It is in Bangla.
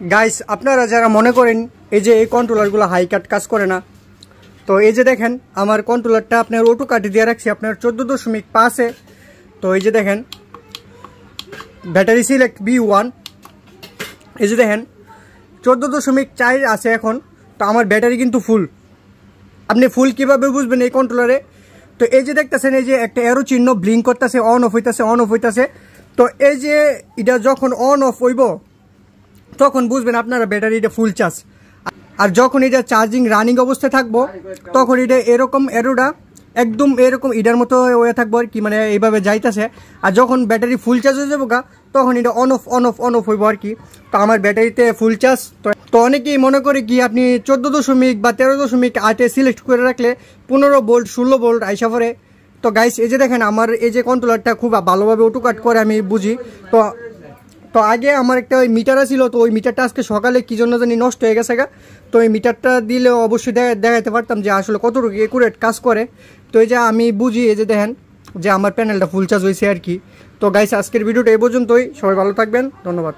গাইস আপনারা যারা মনে করেন এই যে এই কন্ট্রোলারগুলো হাই কাট কাজ করে না, তো এই যে দেখেন আমার কন্ট্রোলারটা আপনার অটো কাটে দিয়ে রাখছি আপনার 14.5-এ। তো এই যে দেখেন ব্যাটারি সিলেক্ট B1, এই যে দেখেন 14.4 আছে এখন। তো আমার ব্যাটারি কিন্তু ফুল। আপনি ফুল কিভাবে বুঝবেন এই কন্ট্রোলারে? তো এই যে দেখতেছেন এই যে একটা অ্যারো চিহ্ন ব্লিঙ্ক করতেছে, অন অফ হইতেছে, অন অফ হইতেছে। তো এই যে এটা যখন অন অফ হইব তখন বুঝবেন আপনারা ব্যাটারিটা ফুল চার্জ। আর যখন এটা চার্জিং রানিং অবস্থায় থাকবো তখন এটা এরকম অ্যারোটা একদম এরকম ইডার মতো হয়ে থাকবো আর কি, মানে এইভাবে যাইতেছে। আর যখন ব্যাটারি ফুল চার্জ হয়ে যাবো তখন এটা on of on of on of হইব আর কি। তো আমার ব্যাটারিতে ফুল চার্জ। তো অনেকেই মনে করে কি আপনি 14 বা 13.8-এ সিলেক্ট করে রাখলে 15 ভোল্ট 16 ভোল্ট আইসা পড়ে। তো গাইস এই যে দেখেন আমার এই যে কন্ট্রোলারটা খুব ভালোভাবে অটো কাট করে আমি বুঝি। তো আগে আমার একটা ওই মিটার ছিল, তো ওই মিটারটা আজকে সকালে কি জন্য জানি নষ্ট হয়ে গেছে গা। তো এই মিটারটা দিলে অবশ্যই দেখাতে পারতাম যে আসলে কতটুকু একুরেট কাজ করে। তো এই যে আমি বুঝি এই যে দেখেন যে আমার প্যানেলটা ফুল চার্জ হয়েছে আর কি। তো গাইস আজকের ভিডিওটা এই পর্যন্তই, সবাই ভালো থাকবেন, ধন্যবাদ।